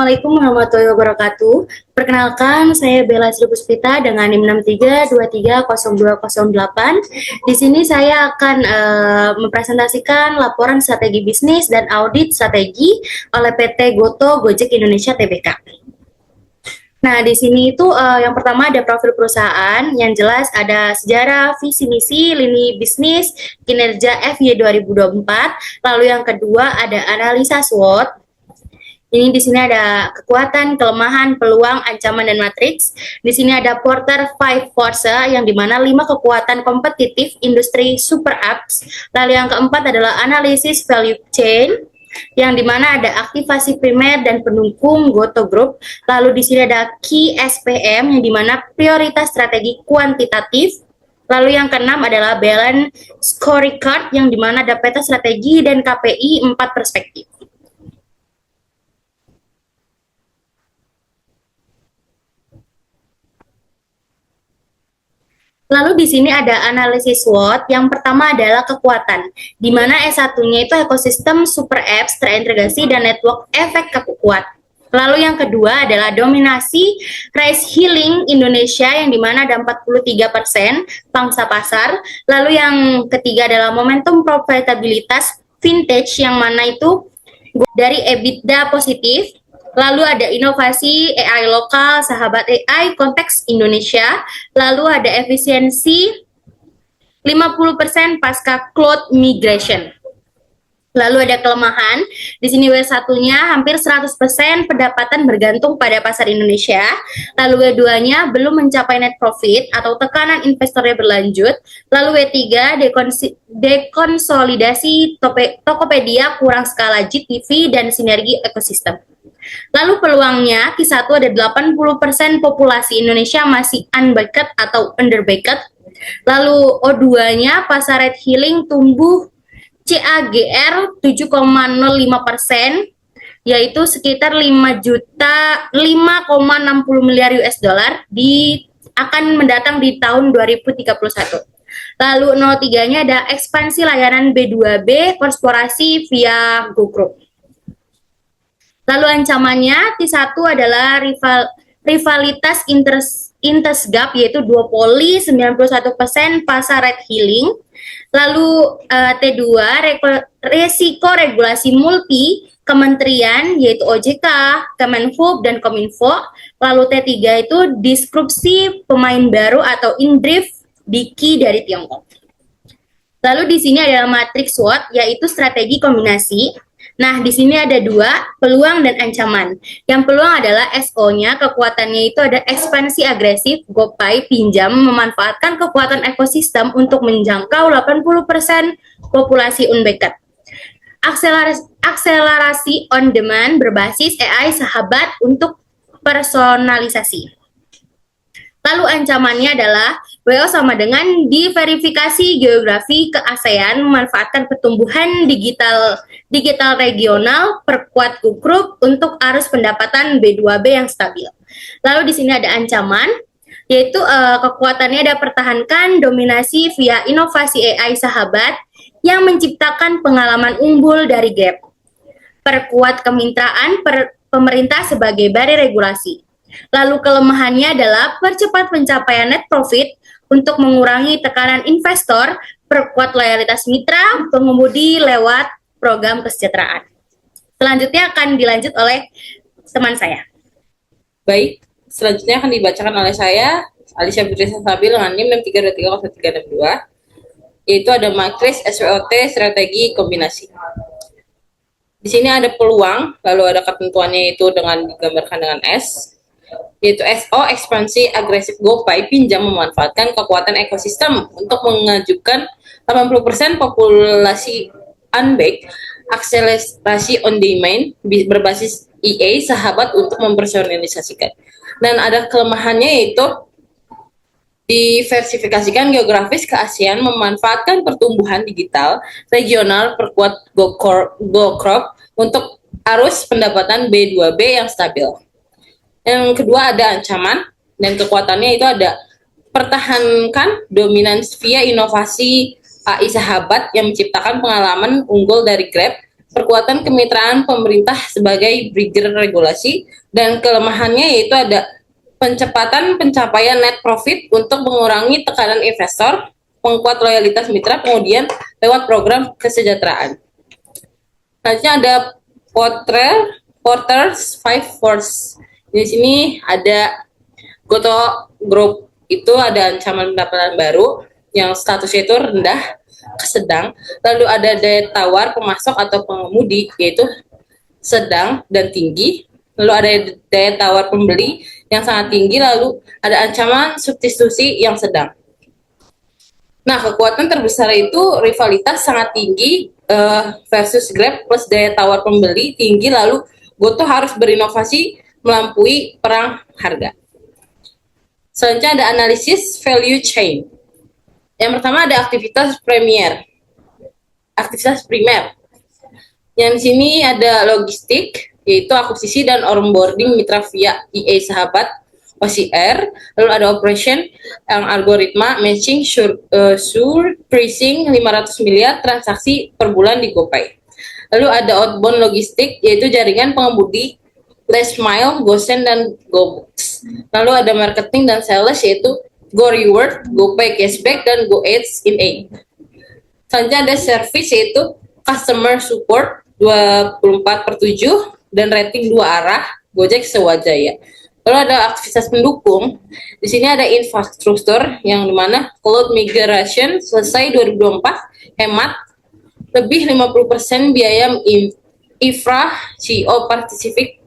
Assalamualaikum warahmatullahi wabarakatuh. Perkenalkan, saya Bella Sri Puspita dengan NIM 63230208. Di sini saya akan mempresentasikan laporan strategi bisnis dan audit strategi oleh PT Goto Gojek Indonesia Tbk. Nah, di sini itu yang pertama ada profil perusahaan, yang jelas ada sejarah, visi misi, lini bisnis, kinerja FY 2024. Lalu yang kedua ada analisa SWOT. Ini di sini ada kekuatan, kelemahan, peluang, ancaman, dan matriks. Di sini ada Porter 5 Force yang dimana 5 kekuatan kompetitif industri super apps. Lalu yang keempat adalah analisis value chain yang dimana ada aktivasi primer dan pendukung Goto Group. Lalu di sini ada Key SPM yang dimana prioritas strategi kuantitatif. Lalu yang keenam adalah balance scorecard yang dimana ada peta strategi dan KPI 4 perspektif. Lalu di sini ada analisis SWOT. Yang pertama adalah kekuatan, di mana S1-nya itu ekosistem super apps terintegrasi dan network efek kuat. Lalu yang kedua adalah dominasi rice healing Indonesia yang dimana ada 43% pangsa pasar. Lalu yang ketiga adalah momentum profitabilitas vintage yang mana itu dari EBITDA positif. Lalu ada inovasi AI lokal, sahabat AI konteks Indonesia. Lalu ada efisiensi 50% pasca cloud migration. Lalu ada kelemahan, di sini W1-nya hampir 100% pendapatan bergantung pada pasar Indonesia. Lalu W2-nya belum mencapai net profit atau tekanan investornya berlanjut. Lalu W3 dekonsolidasi Tokopedia kurang skala GTV dan sinergi ekosistem. Lalu peluangnya, Q1 ada 80% populasi Indonesia masih unbanked atau underbanked. Lalu O2-nya pasar red healing tumbuh CAGR 7,05%, yaitu sekitar 5,60 miliar US dollar akan mendatang di tahun 2031. Lalu 03-nya ada ekspansi layanan B2B korporasi via Go Group. Lalu ancamannya, T1 adalah rivalitas intersgap, yaitu duopoli 91% pasar red healing. Lalu T2 resiko regulasi multi kementerian, yaitu OJK, Kemenhub, dan Kominfo. Lalu T3 itu disrupsi pemain baru atau indrift Diki dari Tiongkok. Lalu di sini adalah matriks SWOT, yaitu strategi kombinasi. Nah, di sini ada 2, peluang dan ancaman. Yang peluang adalah SO-nya, kekuatannya itu ada ekspansi agresif, GoPay, pinjam, memanfaatkan kekuatan ekosistem untuk menjangkau 80% populasi unbanked. Akselerasi on demand berbasis AI sahabat untuk personalisasi. Lalu ancamannya adalah WO sama dengan diverifikasi geografi ke ASEAN, memanfaatkan pertumbuhan digital regional, perkuat Group untuk arus pendapatan B2B yang stabil. Lalu di sini ada ancaman, yaitu kekuatannya ada pertahankan dominasi via inovasi AI sahabat yang menciptakan pengalaman unggul dari Grab. Perkuat kemitraan pemerintah sebagai barier regulasi. Lalu kelemahannya adalah percepat pencapaian net profit untuk mengurangi tekanan investor, perkuat loyalitas mitra, pengemudi lewat program kesejahteraan. Selanjutnya akan dilanjut oleh teman saya. Baik, selanjutnya akan dibacakan oleh saya, Alicia Putri Sabil dengan NIM 63230362, yaitu ada matriks SWOT strategi kombinasi. Di sini ada peluang, lalu ada ketentuannya itu digambarkan dengan S, yaitu SO ekspansi agresif GoPay pinjam memanfaatkan kekuatan ekosistem untuk mengajukan 80% populasi unbanked, akselerasi on demand berbasis EA sahabat untuk mempersonalisasikan. Dan ada kelemahannya yaitu diversifikasikan geografis ke ASEAN, memanfaatkan pertumbuhan digital regional, perkuat Go Crop untuk arus pendapatan B2B yang stabil. Yang kedua ada ancaman, dan kekuatannya itu ada pertahankan dominans via inovasi AI sahabat yang menciptakan pengalaman unggul dari Grab, perkuatan kemitraan pemerintah sebagai trigger regulasi, dan kelemahannya yaitu ada pencepatan pencapaian net profit untuk mengurangi tekanan investor, menguat loyalitas mitra, kemudian lewat program kesejahteraan. Selanjutnya ada Porter's Five Forces. Di sini ada Goto Group, itu ada ancaman pendapatan baru yang statusnya itu rendah ke sedang, lalu ada daya tawar pemasok atau pengemudi yaitu sedang dan tinggi, lalu ada daya tawar pembeli yang sangat tinggi, lalu ada ancaman substitusi yang sedang. Nah, kekuatan terbesar itu rivalitas sangat tinggi versus Grab plus daya tawar pembeli tinggi, lalu Goto harus berinovasi melampaui perang harga. Selanjutnya ada analisis value chain. Yang pertama ada aktivitas primer. Yang di sini ada logistik, yaitu akuisisi dan onboarding mitra via EA Sahabat OCR. Lalu ada operation yang algoritma matching surprising 500 miliar transaksi per bulan di GoPay. Lalu ada outbound logistik, yaitu jaringan pengemudi last mile, GoSend, dan GoBox. Lalu ada marketing dan sales, yaitu GoReward, GoPay Cashback, dan GoAds in-app. Selanjutnya ada service, yaitu customer support 24/7 dan rating 2 arah, Gojek Sewajaya. Lalu ada aktivitas pendukung. Di sini ada infrastruktur yang dimana cloud migration selesai 2024, hemat lebih 50% biaya infra, CEO Pacific,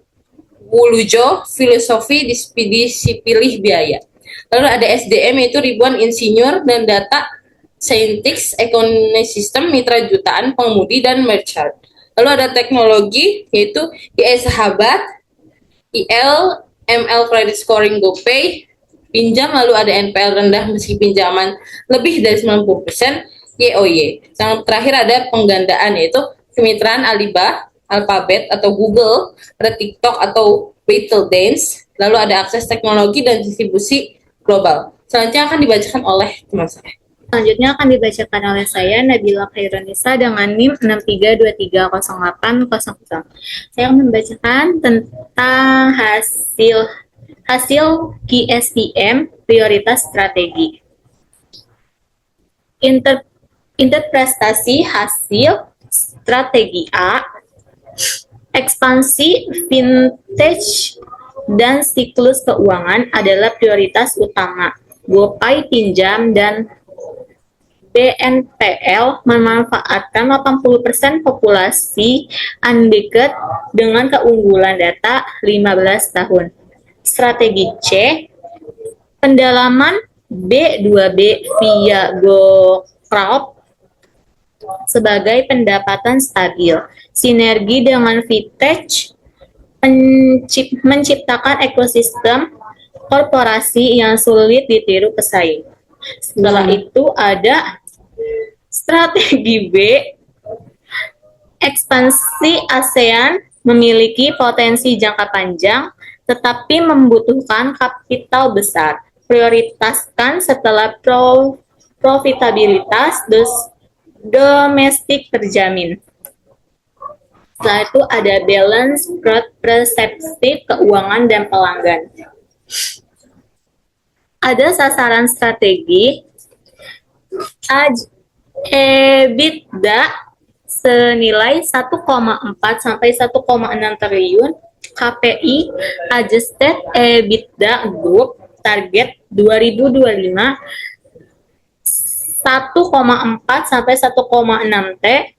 Wulujo, filosofi disipilih biaya. Lalu ada SDM, yaitu ribuan insinyur dan data scientist, ekosistem mitra jutaan pengemudi dan merchant. Lalu ada teknologi, yaitu IE Sahabat, IL, ML Credit Scoring GoPay, pinjam, lalu ada NPL rendah meski pinjaman lebih dari 90%, YOY. Yang terakhir ada penggandaan, yaitu kemitraan Alphabet atau Google, ada TikTok atau BattleDance, lalu ada akses teknologi dan distribusi global. Selanjutnya akan dibacakan oleh teman saya. Selanjutnya akan dibacakan oleh saya, Nabila Khairunisa, dengan NIM 63230800. Saya akan membacakan tentang hasil QSTM prioritas strategi. Interpretasi hasil strategi A, ekspansi vintage dan siklus keuangan adalah prioritas utama. GoPay pinjam dan BNPL memanfaatkan 80% populasi unbanked dengan keunggulan data 15 tahun. Strategi C, pendalaman B2B via GoCrowd sebagai pendapatan stabil. Sinergi dengan vintage menciptakan ekosistem korporasi yang sulit ditiru pesaing. Setelah itu ada strategi B, ekspansi ASEAN memiliki potensi jangka panjang tetapi membutuhkan kapital besar. Prioritaskan setelah profitabilitas domestik terjamin. Setelah itu ada balance growth persepsi keuangan dan pelanggan. Ada sasaran strategi EBITDA senilai 1,4 sampai 1,6 triliun, KPI adjusted EBITDA group target 2025 1,4 sampai 1,6 T,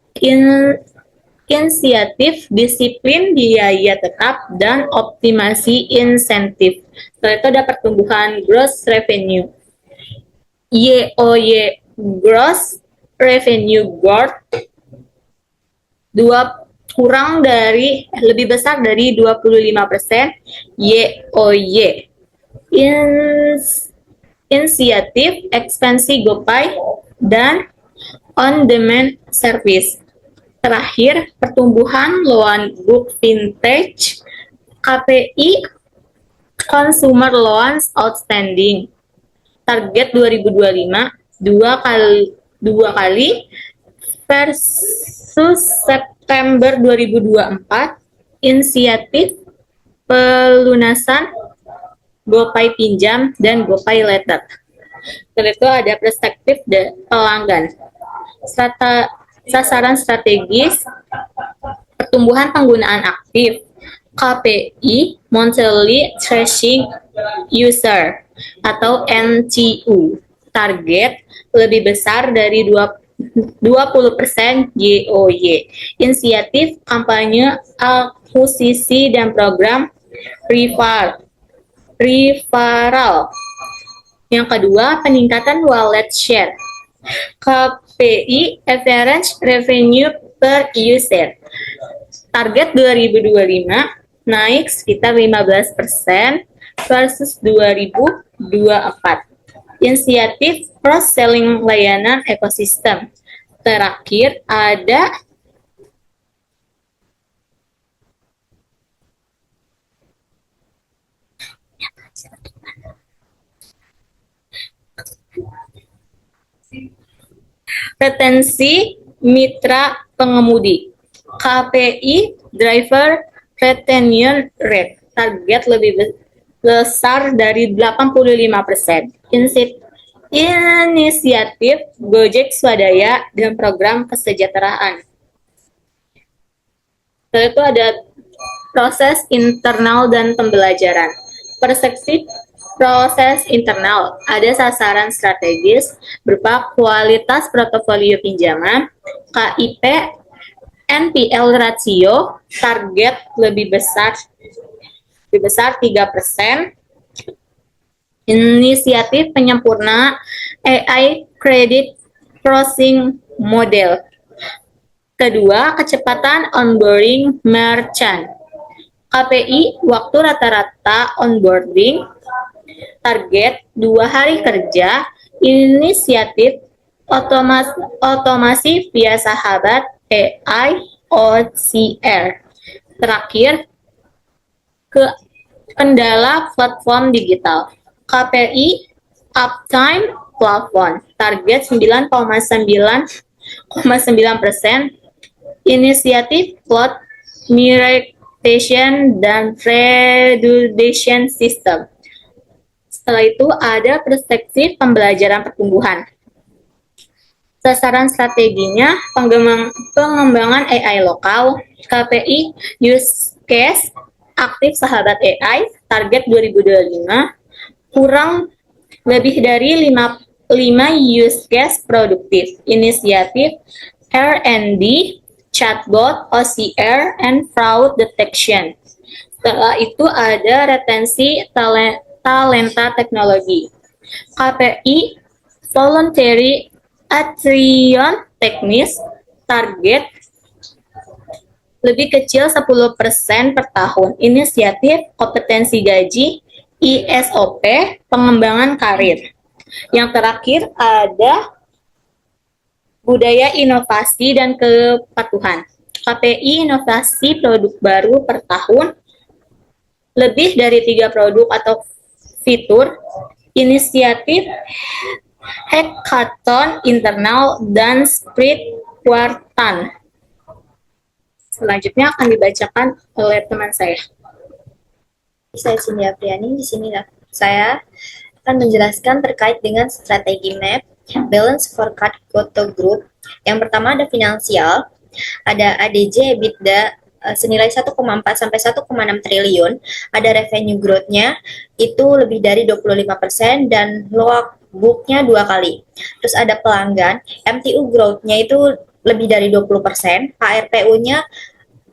inisiatif disiplin biaya tetap dan optimasi insentif. Setelah itu ada pertumbuhan gross revenue. YOY gross revenue growth lebih besar dari 25%. YOY inisiatif ekspansi GoPay dan on-demand service. Terakhir, pertumbuhan loan book vintage, KPI consumer loans outstanding. Target 2025 dua kali versus September 2024, inisiatif pelunasan GoPay pinjam dan GoPay letter. Setelah itu ada perspektif pelanggan. Sasaran strategis, pertumbuhan penggunaan aktif, KPI, Monthly Tracking User, atau NTU. Target lebih besar dari 20% YoY. Inisiatif kampanye akuisisi dan program referral. Yang kedua, peningkatan wallet share. KPI, average revenue per user. Target 2025 naik sekitar 15% versus 2024. Inisiatif cross-selling layanan ekosistem. Terakhir ada retensi mitra pengemudi. KPI, driver retention rate. Target lebih besar dari 85%. Inisiatif Gojek Swadaya dan program kesejahteraan. Setelah itu ada proses internal dan pembelajaran. Persepsi proses internal, ada sasaran strategis berupa kualitas portofolio pinjaman, KIP, NPL ratio, target lebih besar 3%. Inisiatif penyempurna AI credit processing model. Kedua, kecepatan onboarding merchant. KPI, waktu rata-rata onboarding, target 2 hari kerja. Inisiatif otomasi via sahabat AI OCR. Terakhir, kendala platform digital. KPI uptime plafon, target 9,9%. Inisiatif cloud migration dan redundation system. Setelah itu ada perspektif pembelajaran pertumbuhan. Sasaran strateginya pengembangan AI lokal. KPI use case aktif sahabat AI, target 2025 kurang lebih dari 5 use case produktif. Inisiatif R&D, chatbot, OCR, and fraud detection. Setelah itu ada retensi talenta teknologi. KPI voluntary attrition teknis, target lebih kecil 10% per tahun. Inisiatif kompetensi gaji, ISOP, pengembangan karir. Yang terakhir ada budaya inovasi dan kepatuhan. KPI inovasi produk baru per tahun, lebih dari 3 produk atau fitur. Inisiatif hackathon internal dan sprint quartan. Selanjutnya akan dibacakan oleh teman saya. Saya Cindy Apriani. Di sini saya akan menjelaskan terkait dengan strategi MAP Balance Forecast Goto Group. Yang pertama ada finansial, ada ADJ EBITDA senilai 1,4 sampai 1,6 triliun, ada revenue growth-nya itu lebih dari 25% dan loan book-nya 2 kali. Terus ada pelanggan, MTU growth-nya itu lebih dari 20%, HRPU-nya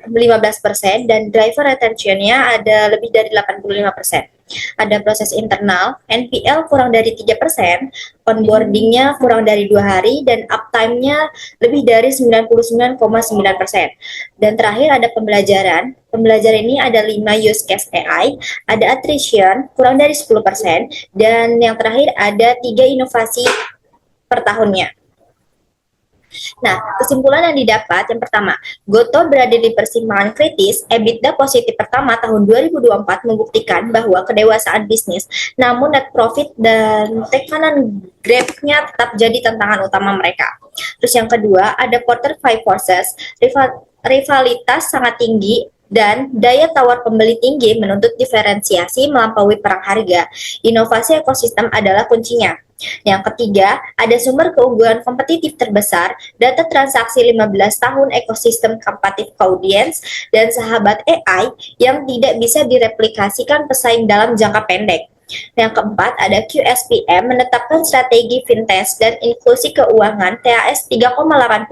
15%, dan driver retention-nya ada lebih dari 85%. Ada proses internal, NPL kurang dari 3%, onboarding-nya kurang dari 2 hari, dan uptime-nya lebih dari 99,9%. Dan terakhir ada pembelajaran. Pembelajaran ini ada 5 use case AI, ada attrition kurang dari 10%, dan yang terakhir ada 3 inovasi per tahunnya. Nah, kesimpulan yang didapat, yang pertama, Goto berada di persimpangan kritis. EBITDA positif pertama tahun 2024 membuktikan bahwa kedewasaan bisnis, namun net profit dan tekanan grab-nya tetap jadi tantangan utama mereka. Terus yang kedua, ada quarter 5 forces, rivalitas sangat tinggi dan daya tawar pembeli tinggi menuntut diferensiasi melampaui perang harga. Inovasi ekosistem adalah kuncinya. Yang ketiga, ada sumber keunggulan kompetitif terbesar, data transaksi 15 tahun ekosistem competitive audience, dan sahabat AI yang tidak bisa direplikasikan pesaing dalam jangka pendek. Yang keempat, ada QSPM menetapkan strategi fintech dan inklusi keuangan TAS 3,88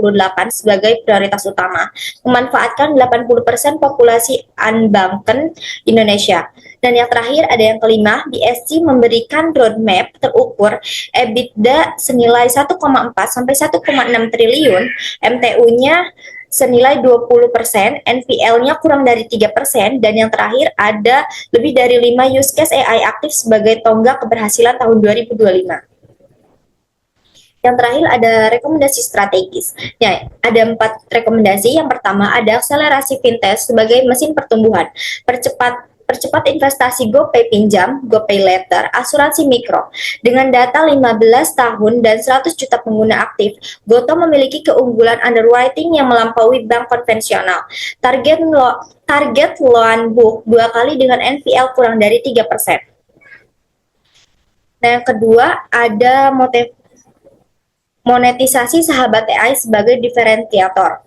sebagai prioritas utama, memanfaatkan 80% populasi unbanked Indonesia. Dan yang terakhir ada yang kelima, BSC memberikan roadmap terukur EBITDA senilai 1,4 sampai 1,6 triliun, MTU-nya senilai 20%, NPL-nya kurang dari 3%, dan yang terakhir ada lebih dari 5 use case AI aktif sebagai tonggak keberhasilan tahun 2025. Yang terakhir ada rekomendasi strategis. Ya, ada 4 rekomendasi. Yang pertama ada akselerasi fintech sebagai mesin pertumbuhan. Percepat investasi GoPay pinjam, GoPay later, asuransi mikro. Dengan data 15 tahun dan 100 juta pengguna aktif, Goto memiliki keunggulan underwriting yang melampaui bank konvensional. Target loan book 2 kali dengan NPL kurang dari 3%. Nah, yang kedua ada monetisasi sahabat AI sebagai diferensiator.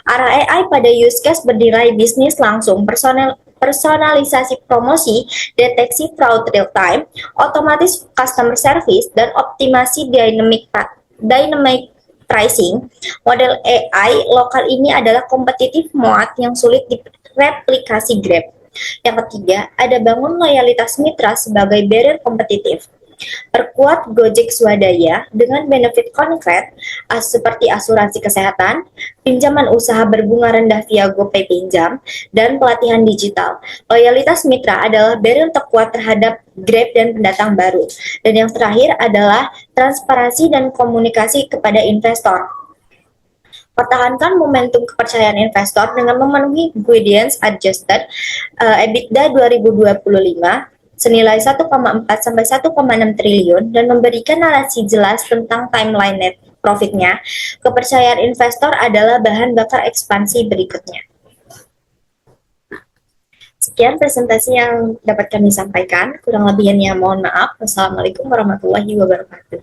Arah AI pada use case bernilai bisnis langsung, personalisasi promosi, deteksi fraud real time, otomatis customer service, dan optimasi dynamic pricing. Model AI lokal ini adalah kompetitif moat yang sulit direplikasi Grab. Yang ketiga, ada bangun loyalitas mitra sebagai barrier kompetitif. Perkuat Gojek swadaya dengan benefit konkret seperti asuransi kesehatan, pinjaman usaha berbunga rendah via GoPay pinjam, dan pelatihan digital. Loyalitas mitra adalah barrier terkuat terhadap Grab dan pendatang baru. Dan yang terakhir adalah transparansi dan komunikasi kepada investor. Pertahankan momentum kepercayaan investor dengan memenuhi guidance adjusted EBITDA 2025 senilai 1,4 sampai 1,6 triliun dan memberikan narasi jelas tentang timeline net profitnya. Kepercayaan investor adalah bahan bakar ekspansi berikutnya. Sekian presentasi yang dapat kami sampaikan. Kurang lebihnya mohon maaf. Wassalamualaikum warahmatullahi wabarakatuh.